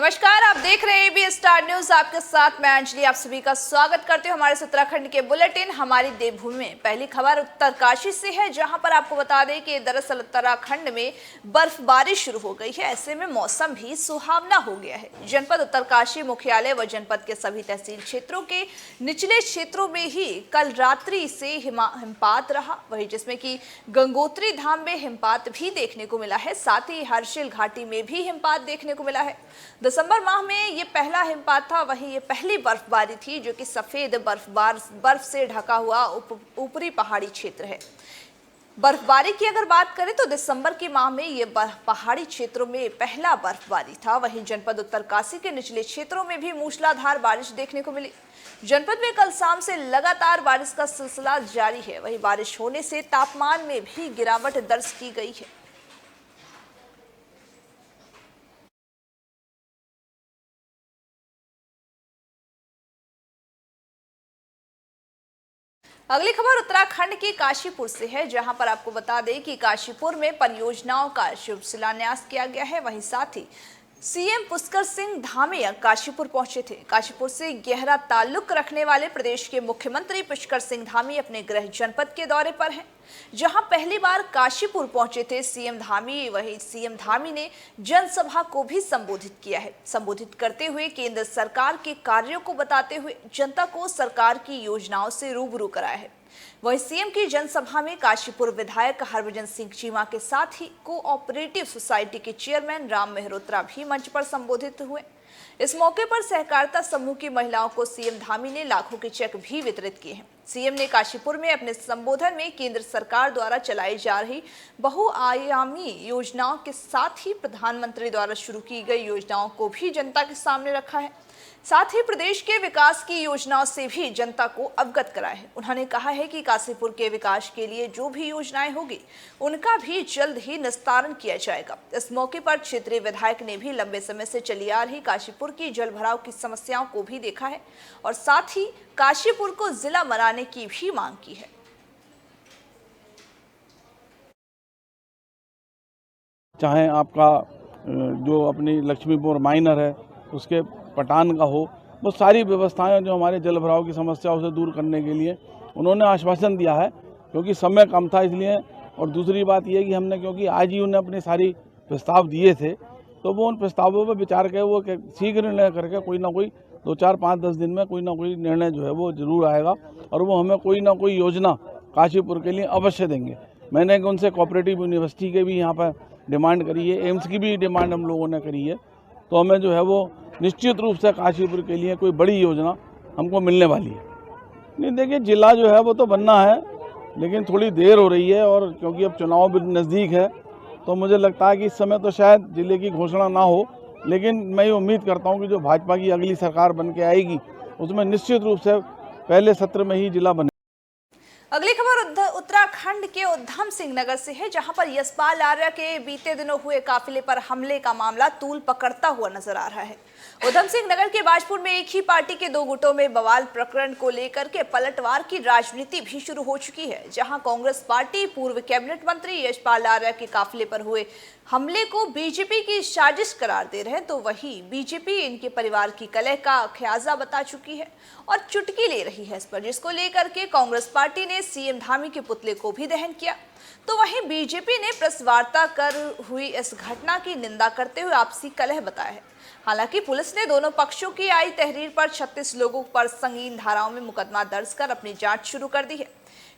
नमस्कार, आप देख रहे हैं एबी स्टार न्यूज। आपके साथ मैं अंजलि आप सभी का स्वागत करती हूँ हमारे उत्तराखंड के बुलेटिन हमारी देवभूमि में। पहली खबर उत्तरकाशी से है, जहां पर आपको बता दें कि दरअसल उत्तराखंड में बर्फबारी शुरू हो गई है। ऐसे में मौसम भी सुहावना हो गया है। जनपद उत्तरकाशी मुख्यालय व जनपद के सभी तहसील क्षेत्रों के निचले क्षेत्रों में ही कल रात्रि से हिमपात रहा, वही जिसमें कि गंगोत्री धाम में हिमपात भी देखने को मिला है। साथ ही हर्षिल घाटी में भी हिमपात देखने को मिला है। दिसंबर माह में ये पहला हिमपात था, वहीं ये पहली बर्फबारी थी जो कि सफेद बर्फ से ढका हुआ ऊपरी पहाड़ी क्षेत्र है। बर्फबारी की अगर बात करें तो दिसंबर के माह में ये पहाड़ी क्षेत्रों में पहला बर्फबारी था। वहीं जनपद उत्तरकाशी के निचले क्षेत्रों में भी मूसलाधार बारिश देखने को मिली। जनपद में कल शाम से लगातार बारिश का सिलसिला जारी है। वहीं बारिश होने से तापमान में भी गिरावट दर्ज की गई है। अगली खबर उत्तराखंड के काशीपुर से है, जहां पर आपको बता दें कि काशीपुर में परियोजनाओं का शुभ शिलान्यास किया गया है। वहीं साथ ही सीएम पुष्कर सिंह धामी काशीपुर पहुंचे थे। काशीपुर से गहरा ताल्लुक रखने वाले प्रदेश के मुख्यमंत्री पुष्कर सिंह धामी अपने गृह जनपद के दौरे पर हैं, जहां पहली बार काशीपुर पहुंचे थे सीएम धामी। वहीं सीएम धामी ने जनसभा को भी संबोधित किया है। संबोधित करते हुए केंद्र सरकार के कार्यों को बताते हुए जनता को सरकार की योजनाओं से रूबरू कराया है। वहीं सीएम की जनसभा में काशीपुर विधायक हरभजन सिंह चीमा के साथ ही कोऑपरेटिव सोसाइटी के चेयरमैन राम मेहरोत्रा भी मंच पर संबोधित हुए। इस मौके पर सहकारिता समूह की महिलाओं को सीएम धामी ने लाखों के चेक भी वितरित किए हैं। सीएम ने काशीपुर में अपने संबोधन में केंद्र सरकार द्वारा चलाई जा रही बहुआयामी योजनाओं के साथ ही प्रधानमंत्री द्वारा शुरू की गई योजनाओं को भी जनता के सामने रखा है। साथ ही प्रदेश के विकास की योजनाओं से भी जनता को अवगत कराया है। उन्होंने कहा है कि काशीपुर के विकास के लिए जो भी योजनाएं होगी उनका भी जल्द ही निस्तारण किया जाएगा। इस मौके पर क्षेत्रीय विधायक ने भी लंबे समय से चली आ रही काशीपुर की जलभराव की समस्याओं को भी देखा है और साथ ही काशीपुर को जिला बनाने की भी मांग की है। चाहे आपका जो अपनी लक्ष्मीपुर माइनर है उसके पटान का हो, वो सारी व्यवस्थाएं जो हमारे जल भराव की समस्या उसे दूर करने के लिए उन्होंने आश्वासन दिया है, क्योंकि समय कम था इसलिए। और दूसरी बात यह कि हमने क्योंकि आज ही उन्हें अपने सारी प्रस्ताव दिए थे, तो वो उन प्रस्तावों पर विचार कर वो शीघ्र निर्णय करके कोई ना कोई 2, 4, 5, 10 दिन में कोई ना कोई निर्णय जो है वो जरूर आएगा और वो हमें कोई ना कोई योजना काशीपुर के लिए अवश्य देंगे। मैंने उनसे कोऑपरेटिव यूनिवर्सिटी के भी यहाँ पर डिमांड करी है, एम्स की भी डिमांड हम लोगों ने करी है। तो हमें जो है वो निश्चित रूप से काशीपुर के लिए कोई बड़ी योजना हमको मिलने वाली है। नहीं, देखिए जिला जो है वो तो बनना है, लेकिन थोड़ी देर हो रही है और क्योंकि अब चुनाव भी नज़दीक है तो मुझे लगता है कि इस समय तो शायद जिले की घोषणा ना हो, लेकिन मैं ये उम्मीद करता हूँ कि जो भाजपा की अगली सरकार बन के आएगी उसमें निश्चित रूप से पहले सत्र में ही जिला बने। अगली खबर उत्तराखंड के उधम सिंह नगर से है, जहां पर यशपाल आर्य के बीते दिनों हुए काफिले पर हमले का मामला तूल पकड़ता हुआ नजर आ रहा है। उधम सिंह नगर के बाजपुर में एक ही पार्टी के 2 गुटों में बवाल प्रकरण को लेकर के पलटवार की राजनीति भी शुरू हो चुकी है, जहां कांग्रेस पार्टी पूर्व कैबिनेट मंत्री यशपाल आर्य के काफिले पर हुए हमले को बीजेपी की साजिश करार दे रहे हैं, तो वहीं बीजेपी इनके परिवार की कलह का ख्याजा बता चुकी है और चुटकी ले रही है इस पर, जिसको लेकर के कांग्रेस पार्टी ने सीएम धामी के पुतले को भी दहन किया। तो वहीं बीजेपी ने प्रेस वार्ता कर हुई इस घटना की निंदा करते हुए आपसी कलह बताया है। हालांकि पुलिस ने दोनों पक्षों की आई तहरीर पर 36 लोगों पर संगीन धाराओं में मुकदमा दर्ज कर अपनी जांच शुरू कर दी है।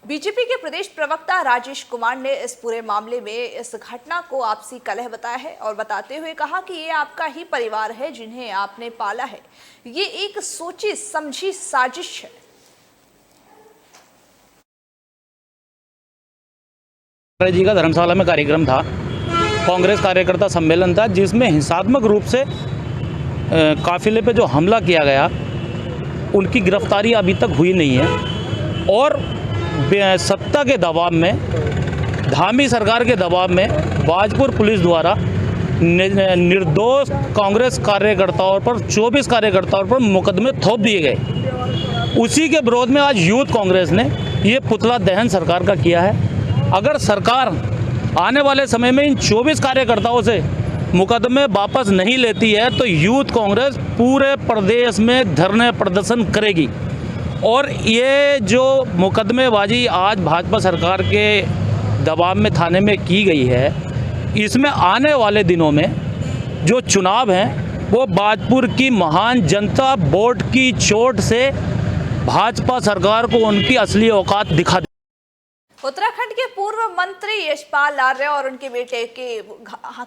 बीजेपी के प्रदेश प्रवक्ता राजेश कुमार ने इस पूरे मामले में इस घटना को आपसी कलह बताया है और बताते हुए कहा कि ये आपका ही परिवार है जिन्हें आपने पाला है, ये एक सोची समझी साजिश है। जी का धर्मशाला में कार्यक्रम था, कांग्रेस कार्यकर्ता सम्मेलन था, जिसमें हिंसात्मक रूप से काफिले पे जो हमला किया गया उनकी गिरफ्तारी अभी तक हुई नहीं है और सत्ता के दबाव में, धामी सरकार के दबाव में बाजपुर पुलिस द्वारा निर्दोष कांग्रेस कार्यकर्ताओं पर 24 कार्यकर्ताओं पर मुकदमे थोप दिए गए। उसी के विरोध में आज यूथ कांग्रेस ने ये पुतला दहन सरकार का किया है। अगर सरकार आने वाले समय में इन 24 कार्यकर्ताओं से मुकदमे वापस नहीं लेती है तो यूथ कांग्रेस पूरे प्रदेश में धरने प्रदर्शन करेगी। और ये जो मुकदमेबाजी आज भाजपा सरकार के दबाव में थाने में की गई है, इसमें आने वाले दिनों में जो चुनाव हैं वो बाजपुर की महान जनता वोट की चोट से भाजपा सरकार को उनकी असली औकात दिखा। उत्तराखंड के पूर्व मंत्री यशपाल आर्य और उनके बेटे के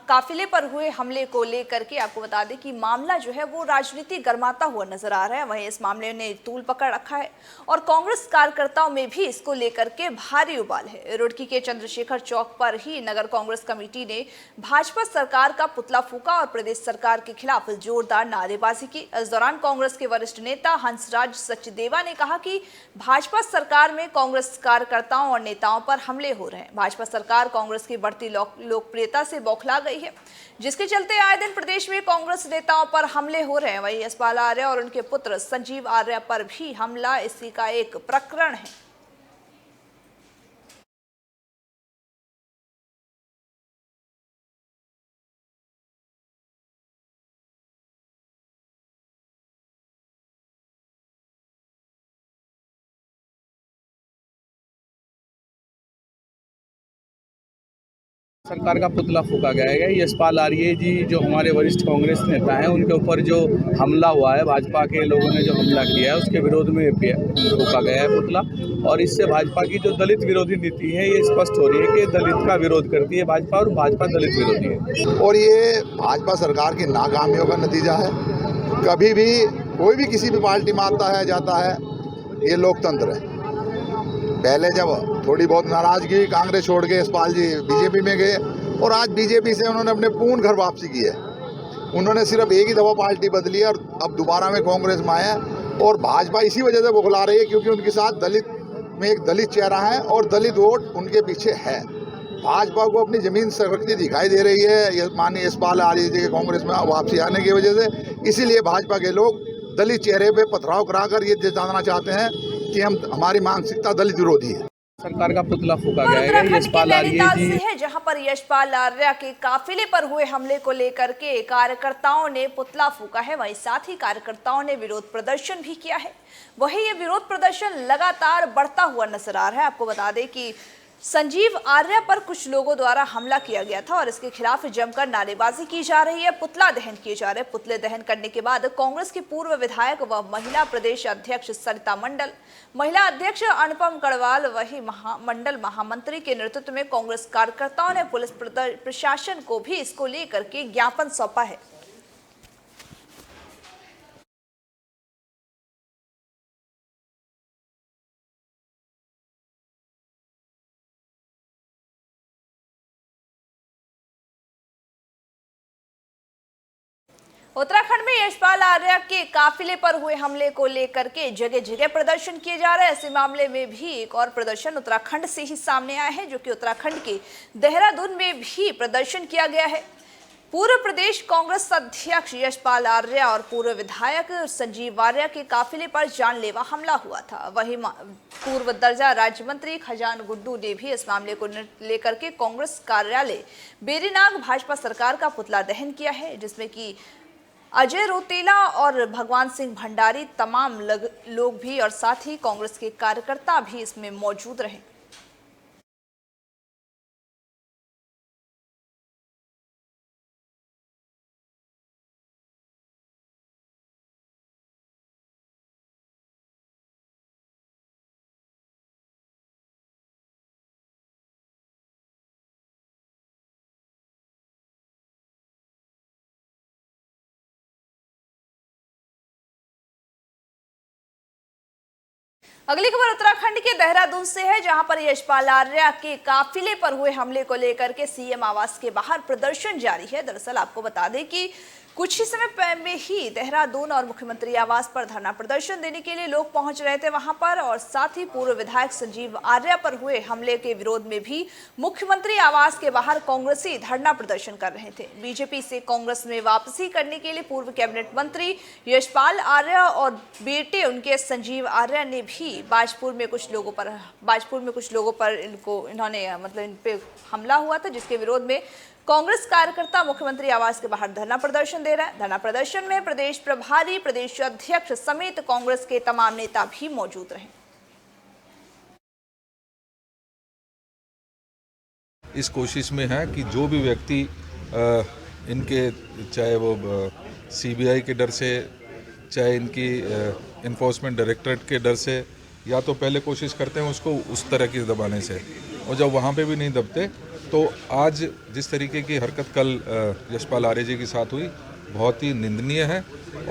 काफिले पर हुए हमले को लेकर के आपको बता दें कि मामला जो है वो राजनीति गर्माता हुआ नजर आ रहा है। वहीं इस मामले ने तूल पकड़ रखा है और कांग्रेस कार्यकर्ताओं में भी इसको लेकर के भारी उबाल है। रुड़की के चंद्रशेखर चौक पर ही नगर कांग्रेस कमेटी ने भाजपा सरकार का पुतला फूंका और प्रदेश सरकार के खिलाफ जोरदार नारेबाजी की। इस दौरान कांग्रेस के वरिष्ठ नेता हंसराज सचदेवा ने कहा कि भाजपा सरकार में कांग्रेस कार्यकर्ताओं और नेताओं पर हमले हो रहे हैं। भाजपा सरकार कांग्रेस की बढ़ती लोकप्रियता से बौखला गई है, जिसके चलते आए दिन प्रदेश में कांग्रेस नेताओं पर हमले हो रहे हैं। वहीं यशपाल आर्य और उनके पुत्र संजीव आर्य पर भी हमला इसी का एक प्रकरण है। सरकार का पुतला फूंका गया है। यशपाल आर्य जी जो हमारे वरिष्ठ कांग्रेस नेता हैं, उनके ऊपर जो हमला हुआ है, भाजपा के लोगों ने जो हमला किया है उसके विरोध में फूंका गया है पुतला। और इससे भाजपा की जो दलित विरोधी नीति है ये स्पष्ट हो रही है कि दलित का विरोध करती है भाजपा और भाजपा दलित विरोधी है। और ये भाजपा सरकार की नाकामियों का नतीजा है। कभी भी कोई भी किसी भी पार्टी में आता है जाता है, ये लोकतंत्र है। पहले जब थोड़ी बहुत नाराजगी कांग्रेस छोड़ के यशपाल जी बीजेपी में गए और आज बीजेपी से उन्होंने अपने पूर्ण घर वापसी की है। उन्होंने सिर्फ एक ही दफ़ा पार्टी बदली है और अब दोबारा में कांग्रेस में आए हैं। और भाजपा इसी वजह से बौखला रही है क्योंकि उनके साथ दलित में एक दलित चेहरा है और दलित वोट उनके पीछे है। भाजपा को अपनी जमीन सरकती दिखाई दे रही है माननीय यशपाल आर्य जी के कांग्रेस में वापसी आने की वजह से। इसीलिए भाजपा के लोग दलित चेहरे पे पथराव कराकर ये जानना चाहते हैं कि हमारी मानसिकता दलित विरोधी है। सरकार का पुतला फूंका गया है। यशपाल आर्य जी है जहां पर यशपाल आर्य के काफिले पर हुए हमले को लेकर के कार्यकर्ताओं ने पुतला फूंका है। वहीं साथ ही कार्यकर्ताओं ने विरोध प्रदर्शन भी किया है। वहीं ये विरोध प्रदर्शन लगातार बढ़ता हुआ नजर आ रहा है। आपको बता दें कि संजीव आर्य पर कुछ लोगों द्वारा हमला किया गया था और इसके खिलाफ जमकर नारेबाजी की जा रही है, पुतला दहन किए जा रहे हैं। पुतले दहन करने के बाद कांग्रेस की पूर्व विधायक व महिला प्रदेश अध्यक्ष सरिता मंडल, महिला अध्यक्ष अनुपम कड़वाल, वही मंडल महामंत्री के नेतृत्व में कांग्रेस कार्यकर्ताओं ने पुलिस प्रशासन को भी इसको लेकर के ज्ञापन सौंपा है। उत्तराखंड में यशपाल आर्य के काफिले पर हुए हमले को लेकर के जगह जगह प्रदर्शन किए जा रहे हैं। ऐसे मामले में भी एक और प्रदर्शन उत्तराखंड से ही सामने आया है, जो कि उत्तराखंड के देहरादून में भी प्रदर्शन किया गया है। पूर्व प्रदेश कांग्रेस अध्यक्ष यशपाल आर्य और पूर्व विधायक संजीव आर्य के काफिले पर जानलेवा हमला हुआ था। वहीं पूर्व दर्जा राज्य मंत्री खजान गुड्डू ने भी इस मामले को लेकर के कांग्रेस कार्यालय बेरीनाग भाजपा सरकार का पुतला दहन किया है, जिसमें कि अजय रोतेला और भगवान सिंह भंडारी तमाम लोग भी और साथ ही कांग्रेस के कार्यकर्ता भी इसमें मौजूद रहे। अगली खबर उत्तराखंड के देहरादून से है, जहां पर यशपाल आर्य के काफिले पर हुए हमले को लेकर के सीएम आवास के बाहर प्रदर्शन जारी है। दरअसल आपको बता दें कि कुछ ही समय में ही देहरादून और मुख्यमंत्री आवास पर धरना प्रदर्शन देने के लिए लोग पहुंच रहे थे वहां पर, और साथ ही पूर्व विधायक संजीव आर्य पर हुए हमले के विरोध में भी मुख्यमंत्री आवास के बाहर कांग्रेसी धरना प्रदर्शन कर रहे थे। बीजेपी से कांग्रेस में वापसी करने के लिए पूर्व कैबिनेट मंत्री यशपाल आर्य और बेटे उनके संजीव आर्य ने भी बाजपुर में कुछ लोगों पर इन्होंने इन पे हमला हुआ था, जिसके विरोध में कांग्रेस कार्यकर्ता मुख्यमंत्री आवास के बाहर धरना प्रदर्शन दे रहा है। धरना प्रदर्शन में प्रदेश प्रभारी, प्रदेश अध्यक्ष समेत कांग्रेस के तमाम नेता भी मौजूद रहे। इस कोशिश में है कि जो भी व्यक्ति इनके, चाहे वो सीबीआई के डर से, चाहे इनकी इन्फोर्समेंट डायरेक्टरेट के डर से, या तो पहले कोशिश करते हैं उसको उस तरह की दबाने से, और जब वहाँ पे भी नहीं दबते तो आज जिस तरीके की हरकत कल यशपाल आर्य जी के साथ हुई, बहुत ही निंदनीय है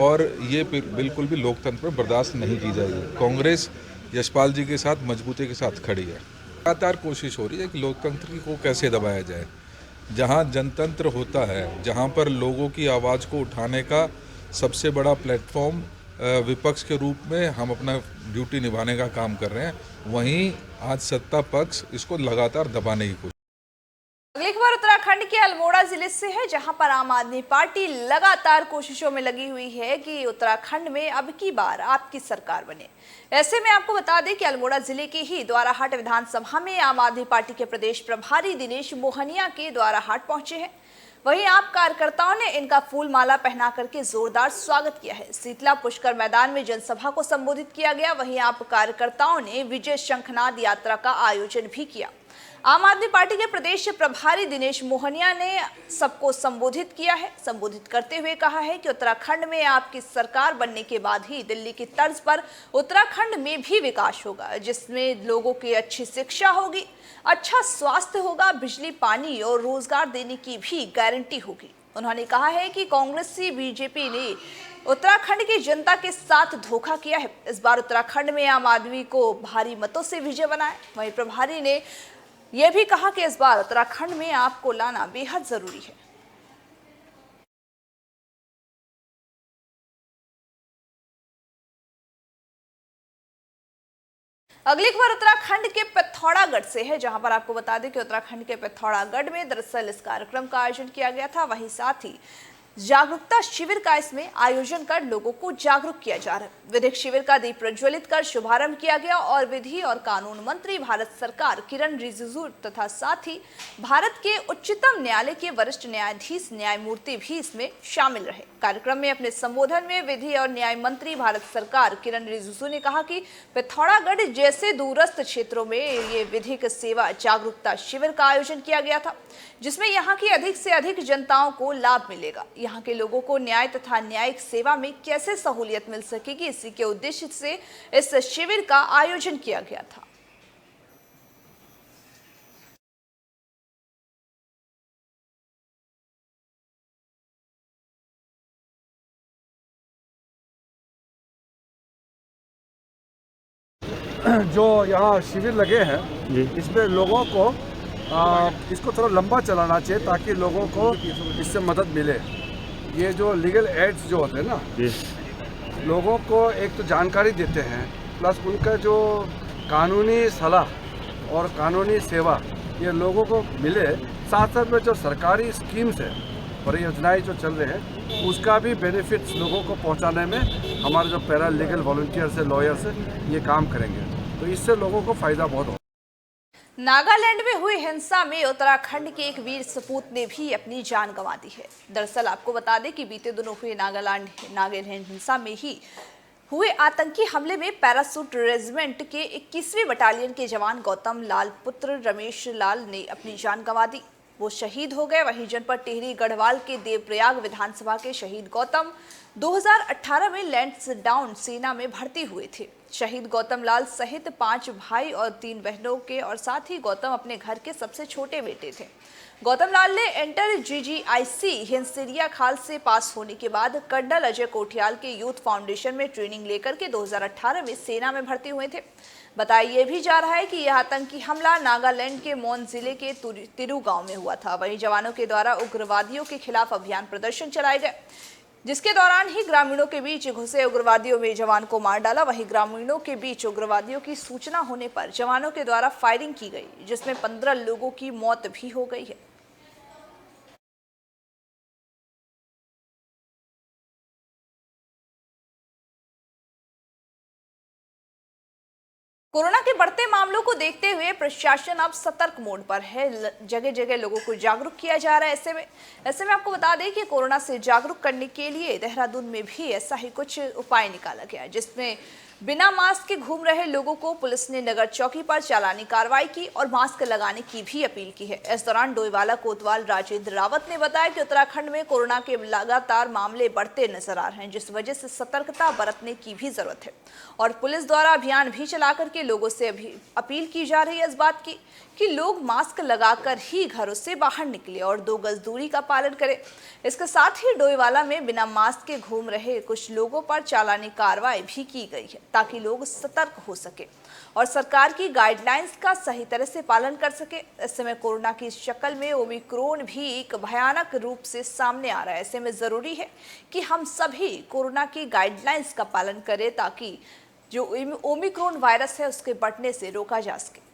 और ये बिल्कुल भी लोकतंत्र पर बर्दाश्त नहीं की जाएगी। कांग्रेस यशपाल जी के साथ मजबूती के साथ खड़ी है। लगातार कोशिश हो रही है कि लोकतंत्र को कैसे दबाया जाए। जहाँ जनतंत्र होता है, जहाँ पर लोगों की आवाज़ को उठाने का सबसे बड़ा प्लेटफॉर्म विपक्ष के रूप में हम अपना ड्यूटी निभाने का काम कर रहे हैं, वहीं आज सत्ता पक्ष इसको लगातार दबाने की कोशिश। अगली खबर उत्तराखंड के अल्मोड़ा जिले से है, जहां पर आम आदमी पार्टी लगातार कोशिशों में लगी हुई है कि उत्तराखंड में अब की बार आपकी सरकार बने। ऐसे में आपको बता दें कि अल्मोड़ा जिले के ही द्वाराहाट विधानसभा में आम आदमी पार्टी के प्रदेश प्रभारी दिनेश मोहनिया के द्वाराहाट पहुंचे हैं। वहीं आप कार्यकर्ताओं ने इनका फूल माला पहना करके जोरदार स्वागत किया है। शीतला पुष्कर मैदान में जनसभा को संबोधित किया गया। वहीं आप कार्यकर्ताओं ने विजय शंखनाद यात्रा का आयोजन भी किया। आम आदमी पार्टी के प्रदेश प्रभारी दिनेश मोहनिया ने सबको संबोधित किया है। संबोधित करते हुए कहा है कि उत्तराखंड में आपकी सरकार बनने के बाद ही दिल्ली की तर्ज पर उत्तराखंड में भी विकास होगा, जिसमें लोगों की अच्छी शिक्षा होगी, अच्छा स्वास्थ्य होगा, बिजली, पानी और रोजगार देने की भी गारंटी होगी। उन्होंने कहा है कि कांग्रेसी बीजेपी ने उत्तराखंड की जनता के साथ धोखा किया है। इस बार उत्तराखंड में आम आदमी को भारी मतों से विजय बनाए। वहीं प्रभारी ने यह भी कहा कि इस बार उत्तराखंड में आपको लाना बेहद जरूरी है। अगली खबर उत्तराखंड के पिथौरागढ़ से है, जहां पर आपको बता दें कि उत्तराखंड के पिथौरागढ़ में दरअसल इस कार्यक्रम का आयोजन किया गया था। वहीं साथ ही जागरूकता शिविर का इसमें आयोजन कर लोगों को जागरूक किया जा रहा है। विधिक शिविर का दीप प्रज्वलित कर शुभारंभ किया गया और विधि और कानून मंत्री भारत सरकार किरण रिजिजू तथा साथ ही भारत के उच्चतम न्यायालय के वरिष्ठ न्यायाधीश न्यायमूर्ति भी इसमें शामिल रहे। कार्यक्रम में अपने संबोधन में विधि और न्याय मंत्री भारत सरकार किरण रिजिजू ने कहा कि पिथौरागढ़ जैसे दूरस्थ क्षेत्रों में ये विधिक सेवा जागरूकता शिविर का आयोजन किया गया था, जिसमें यहाँ की अधिक से अधिक जनताओं को लाभ मिलेगा। यहाँ के लोगों को न्याय तथा न्यायिक सेवा में कैसे सहूलियत मिल सकेगी, इसी के उद्देश्य से इस शिविर का आयोजन किया गया था। जो यहाँ शिविर लगे हैं, इसमें लोगों को इसको थोड़ा लंबा चलाना चाहिए ताकि लोगों को इससे मदद मिले। ये जो लीगल एड्स जो होते हैं ना, लोगों को एक तो जानकारी देते हैं, प्लस उनका जो कानूनी सलाह और कानूनी सेवा ये लोगों को मिले। साथ साथ में जो सरकारी स्कीम्स है, परियोजनाएं जो चल रहे हैं, उसका भी बेनिफिट्स लोगों को पहुंचाने में हमारे जो पैरा लीगल वॉलंटियर्स है, लॉयर्स है, ये काम करेंगे। तो इससे लोगों को फायदा बहुत होगा। नागालैंड में हुई हिंसा में उत्तराखंड के एक वीर सपूत ने भी अपनी जान गंवा दी है। दरअसल आपको बता दें कि बीते दिनों हुए नागालैंड हिंसा में ही हुए आतंकी हमले में पैरासूट रेजिमेंट के 21वीं बटालियन के जवान गौतम लाल पुत्र रमेश लाल ने अपनी जान गंवा दी। वो शहीद हो गए। वहीं जनपद टिहरी गढ़वाल के देवप्रयाग विधानसभा के शहीद गौतम 2018 में लैंसडाउन सेना में भर्ती हुए थे। शहीद गौतम लाल सहित 5 भाई और 3 बहनों के और साथ ही गौतम अपने घर के सबसे छोटे बेटे थे। गौतम लाल ने इंटर GGIC हिंसरिया खाल से पास होने के बाद कर्नल अजय कोठियाल के यूथ फाउंडेशन में ट्रेनिंग लेकर के 2018 में सेना में भर्ती हुए थे। बताया ये भी जा रहा है कि यह आतंकी हमला नागालैंड के मोन जिले के तिरु गांव में हुआ था। वहीं जवानों के द्वारा उग्रवादियों के खिलाफ अभियान प्रदर्शन चलाए गए, जिसके दौरान ही ग्रामीणों के बीच घुसे उग्रवादियों में जवान को मार डाला। वहीं ग्रामीणों के बीच उग्रवादियों की सूचना होने पर जवानों के द्वारा फायरिंग की गई, जिसमें 15 लोगों की मौत भी हो गई है। कोरोना के बढ़ते मामलों को देखते हुए प्रशासन अब सतर्क मोड पर है। जगह जगह लोगों को जागरूक किया जा रहा है। ऐसे में आपको बता दें कि कोरोना से जागरूक करने के लिए देहरादून में भी ऐसा ही कुछ उपाय निकाला गया, जिसमें बिना मास्क के घूम रहे लोगों को पुलिस ने नगर चौकी पर चालानी कार्रवाई की और मास्क लगाने की भी अपील की है। इस दौरान डोईवाला कोतवाल राजेंद्र रावत ने बताया कि उत्तराखंड में कोरोना के लगातार मामले बढ़ते नजर आ रहे हैं, जिस वजह से सतर्कता बरतने की भी जरूरत है और पुलिस द्वारा अभियान भी चला करके लोगों से अभी अपील की जा रही है इस बात की कि लोग मास्क लगाकर ही घरों से बाहर निकले और 2 गज दूरी का पालन करें। इसके साथ ही डोईवाला में बिना मास्क के घूम रहे कुछ लोगों पर चालानी कार्रवाई भी की गई है, ताकि लोग सतर्क हो सके और सरकार की गाइडलाइंस का सही तरह से पालन कर सके। इस समय कोरोना की शक्ल में ओमिक्रॉन भी एक भयानक रूप से सामने आ रहा है। ऐसे में जरूरी है कि हम सभी कोरोना की गाइडलाइंस का पालन करें, ताकि जो ओमिक्रॉन वायरस है उसके बढ़ने से रोका जा सके।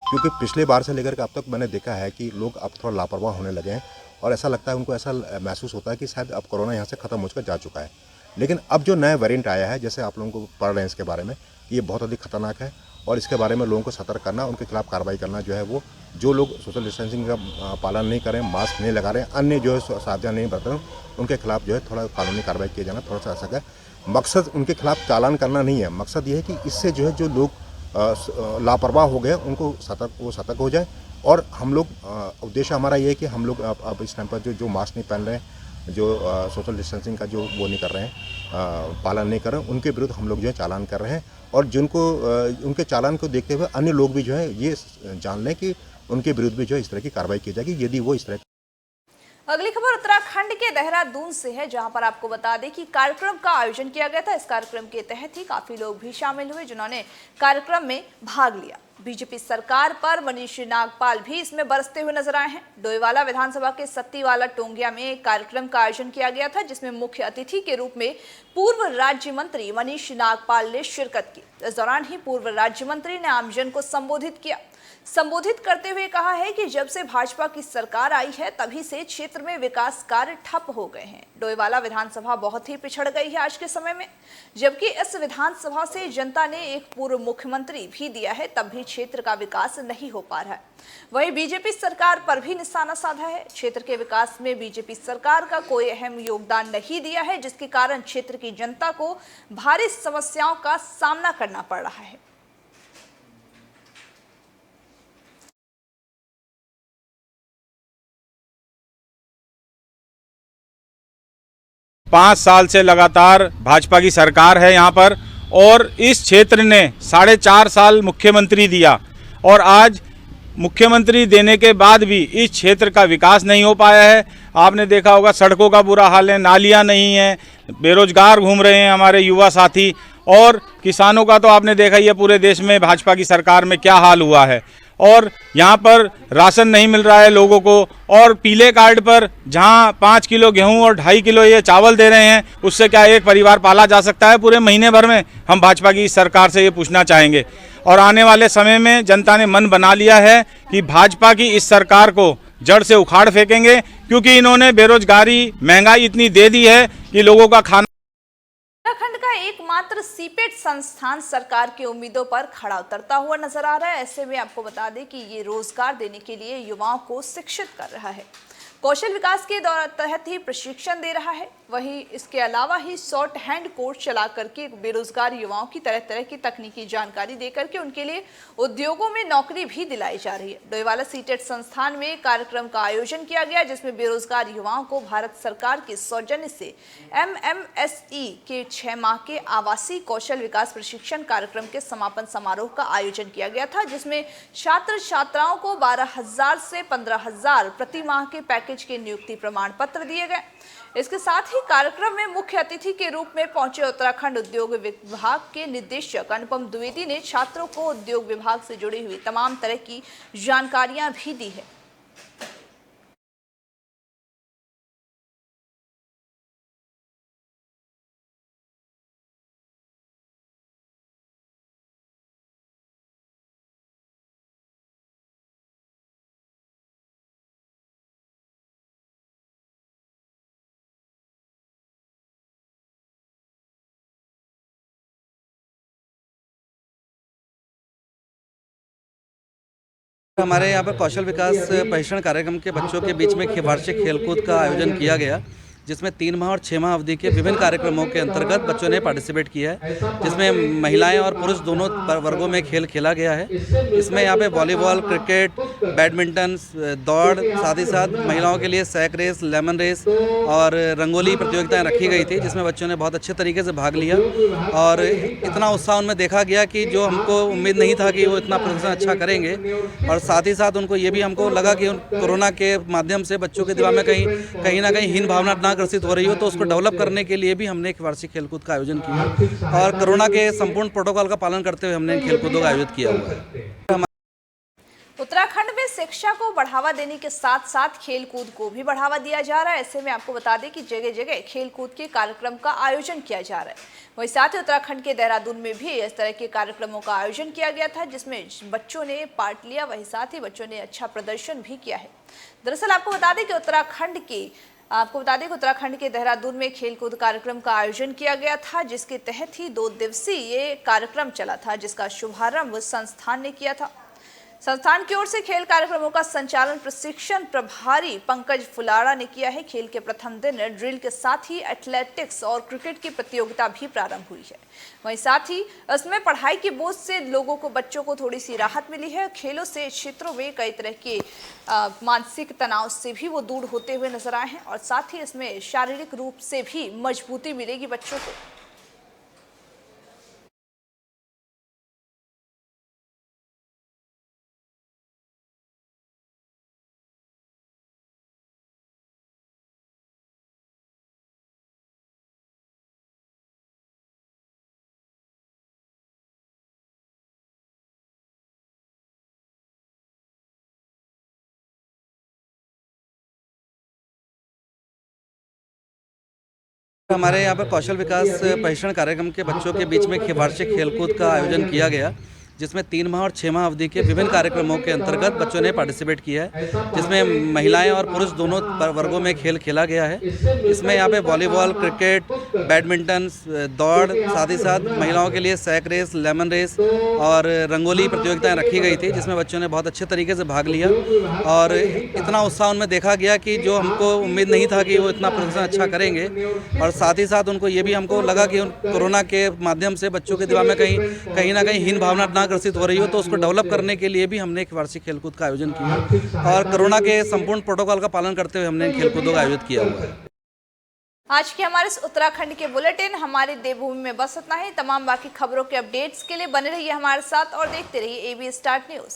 क्योंकि पिछले बार से लेकर के अब तक मैंने देखा है कि लोग अब थोड़ा लापरवाह होने लगे हैं और ऐसा लगता है, उनको ऐसा महसूस होता है कि शायद अब कोरोना यहाँ से ख़त्म होकर जा चुका है। लेकिन अब जो नया वेरिएंट आया है, जैसे आप लोगों को पढ़ रहे हैं इसके बारे में, कि ये बहुत अधिक खतरनाक है और इसके बारे में लोगों को सतर्क करना, उनके खिलाफ कार्रवाई करना जो है वो, जो लोग सोशल डिस्टेंसिंग का पालन नहीं करें, मास्क नहीं लगा रहे हैं, अन्य जो है सावधान नहीं बरत रहे हैं, उनके खिलाफ जो है थोड़ा कानूनी कार्रवाई किया जाना थोड़ा सा ऐसा है। मकसद उनके खिलाफ चालान करना नहीं है, मकसद ये है कि इससे जो है जो लोग लापरवाह हो गए उनको सतर्क हो जाए। और हम लोग उद्देश्य हमारा ये है कि हम लोग अब इस टाइम पर जो मास्क नहीं पहन रहे हैं, जो सोशल डिस्टेंसिंग का जो वो नहीं कर रहे हैं, पालन नहीं कर रहे हैं, उनके विरुद्ध हम लोग जो है चालान कर रहे हैं। और जिनको उनके चालान को देखते हुए अन्य लोग भी जो है ये जान लें कि उनके विरुद्ध भी जो है इस तरह की कार्रवाई की जाएगी यदि वो इस तरह। अगली खबर उत्तराखंड के देहरादून से है, जहां पर आपको बता दें कि कार्यक्रम का आयोजन किया गया था। इस कार्यक्रम के तहत ही काफी लोग भी शामिल हुए जिन्होंने कार्यक्रम में भाग लिया। बीजेपी सरकार पर मनीष नागपाल भी इसमें बरसते हुए नजर आए हैं। डोईवाला विधानसभा के सत्तीवाला टोंगिया में एक कार्यक्रम का आयोजन किया गया था, जिसमें मुख्य अतिथि के रूप में पूर्व राज्य मंत्री मनीष नागपाल ने शिरकत की। इस दौरान ही पूर्व राज्य मंत्री ने आमजन को संबोधित करते हुए कहा है कि जब से भाजपा की सरकार आई है तभी से क्षेत्र में विकास कार्य ठप हो गए हैं। डोईवाला विधानसभा बहुत ही पिछड़ गई है आज के समय में, जबकि इस विधानसभा से जनता ने एक पूर्व मुख्यमंत्री भी दिया है, तब भी क्षेत्र का विकास नहीं हो पा रहा है। वहीं बीजेपी सरकार पर भी निशाना साधा है। क्षेत्र के विकास में बीजेपी सरकार का कोई अहम योगदान नहीं दिया है, जिसके कारण क्षेत्र की जनता को भारी समस्याओं का सामना करना पड़ रहा है। 5 साल से लगातार भाजपा की सरकार है यहाँ पर और इस क्षेत्र ने 4.5 साल मुख्यमंत्री दिया और आज मुख्यमंत्री देने के बाद भी इस क्षेत्र का विकास नहीं हो पाया है। आपने देखा होगा सड़कों का बुरा हाल है, नालियाँ नहीं हैं, बेरोजगार घूम रहे हैं हमारे युवा साथी, और किसानों का तो आपने देखा ही है पूरे देश में भाजपा की सरकार में क्या हाल हुआ है। और यहाँ पर राशन नहीं मिल रहा है लोगों को, और पीले कार्ड पर जहाँ 5 किलो गेहूं और 2.5 किलो ये चावल दे रहे हैं, उससे क्या एक परिवार पाला जा सकता है पूरे महीने भर में? हम भाजपा की सरकार से ये पूछना चाहेंगे। और आने वाले समय में जनता ने मन बना लिया है कि भाजपा की इस सरकार को जड़ से उखाड़ फेंकेंगे, क्योंकि इन्होंने बेरोजगारी, महंगाई इतनी दे दी है कि लोगों का खाना। उत्तराखंड का एकमात्र सीपेट संस्थान सरकार की उम्मीदों पर खड़ा उतरता हुआ नजर आ रहा है। ऐसे में आपको बता दें कि ये रोजगार देने के लिए युवाओं को शिक्षित कर रहा है, कौशल विकास के तहत ही प्रशिक्षण दे रहा है। वहीं इसके अलावा ही शॉर्ट हैंड कोर्स चला करके बेरोजगार युवाओं की तरह तरह की तकनीकी जानकारी दे करके उनके लिए उद्योगों में नौकरी भी दिलाई जा रही है। डोईवाला सीटेट संस्थान में कार्यक्रम का आयोजन किया गया, जिसमें बेरोजगार युवाओं को भारत सरकार के सौजन्य से MMSE के 6 माह के आवासीय कौशल विकास प्रशिक्षण कार्यक्रम के समापन समारोह का आयोजन किया गया था, जिसमें छात्र छात्राओं को 12,000 से 15,000 प्रति माह के पैकेज के नियुक्ति प्रमाण पत्र दिए गए। इसके साथ ही कार्यक्रम में मुख्य अतिथि के रूप में पहुंचे उत्तराखंड उद्योग विभाग के निदेशक अनुपम द्विवेदी ने छात्रों को उद्योग विभाग से जुड़ी हुई तमाम तरह की जानकारियां भी दी है। हमारे यहाँ पर कौशल विकास प्रशिक्षण कार्यक्रम के बच्चों के बीच में वार्षिक खेलकूद का आयोजन किया गया, जिसमें 3 माह और 6 माह अवधि के विभिन्न कार्यक्रमों के अंतर्गत बच्चों ने पार्टिसिपेट किया है, जिसमें महिलाएं और पुरुष दोनों वर्गों में खेल खेला गया है। इसमें यहाँ पे वॉलीबॉल, क्रिकेट, बैडमिंटन, दौड़, साथ ही साथ महिलाओं के लिए सैक रेस, लेमन रेस और रंगोली प्रतियोगिताएं रखी गई थी, जिसमें बच्चों ने बहुत अच्छे तरीके से भाग लिया और इतना उत्साह उनमें देखा गया कि जो हमको उम्मीद नहीं था कि वो इतना प्रदर्शन अच्छा करेंगे। और साथ ही साथ उनको ये भी हमको लगा कि कोरोना के माध्यम से बच्चों के दिमाग में कहीं ना कहीं हीन भावना ना ग्रसित हो रही हो, तो उसको डेवलप करने के लिए भी हमने एक वार्षिक खेलकूद का आयोजन किया और कोरोना के संपूर्ण प्रोटोकॉल का पालन करते हुए हमने खेलकूदों का आयोजित किया हुआ है। उत्तराखंड में शिक्षा को बढ़ावा देने के साथ साथ खेल कूद को भी बढ़ावा दिया जा रहा है। ऐसे में आपको बता दें कि जगह जगह खेल कूद के कार्यक्रम का आयोजन किया जा रहा है। वहीं साथ ही उत्तराखंड के देहरादून में भी इस तरह के कार्यक्रमों का आयोजन किया गया था, जिसमें बच्चों ने पार्ट लिया। वहीं साथ ही बच्चों ने अच्छा प्रदर्शन भी किया है। दरअसल आपको बता दें कि उत्तराखंड के देहरादून में खेलकूद कार्यक्रम का आयोजन किया गया था, जिसके तहत ही 2 दिवसीय ये कार्यक्रम चला था, जिसका शुभारंभ संस्थान ने किया था। संस्थान की ओर से खेल कार्यक्रमों का संचालन प्रशिक्षण प्रभारी पंकज फुलाड़ा ने किया है। खेल के प्रथम दिन ड्रिल के साथ ही एथलेटिक्स और क्रिकेट की प्रतियोगिता भी प्रारंभ हुई है। वहीं साथ ही इसमें पढ़ाई के बोझ से बच्चों को थोड़ी सी राहत मिली है। खेलों से क्षेत्रों में कई तरह के मानसिक तनाव से भी वो दूर होते हुए नजर आए हैं और साथ ही इसमें शारीरिक रूप से भी मजबूती मिलेगी बच्चों को। हमारे यहाँ पर कौशल विकास प्रशिक्षण कार्यक्रम के बच्चों के बीच में वार्षिक खेलकूद का आयोजन किया गया, जिसमें 3 माह और 6 माह अवधि के विभिन्न कार्यक्रमों के अंतर्गत बच्चों ने पार्टिसिपेट किया है, जिसमें महिलाएं और पुरुष दोनों वर्गों में खेल खेला गया है। इसमें यहाँ पे वॉलीबॉल, क्रिकेट, बैडमिंटन, दौड़, साथ ही साथ महिलाओं के लिए सैक रेस, लेमन रेस और रंगोली प्रतियोगिताएं रखी गई थी, जिसमें बच्चों ने बहुत अच्छे तरीके से भाग लिया और इतना उत्साह उनमें देखा गया कि जो हमको उम्मीद नहीं था कि वो इतना प्रदर्शन अच्छा करेंगे। और साथ ही साथ उनको ये भी हमको लगा कि कोरोना के माध्यम से बच्चों के दिमाग में कहीं ना कहीं हीन भावना ना ग्रसित हो रही हो, तो उसको डेवलप करने के लिए भी हमने एक वार्षिक खेलकूद का आयोजन किया और कोरोना के संपूर्ण प्रोटोकॉल का पालन करते हुए हमने खेलकूदों का आयोजित किया हुआ है। आज के हमारे उत्तराखंड के बुलेटिन हमारे देवभूमि में बस इतना ही। तमाम बाकी खबरों के अपडेट्स के लिए बने रहिए हमारे साथ और देखते रहिए AB स्टार्ट न्यूज़।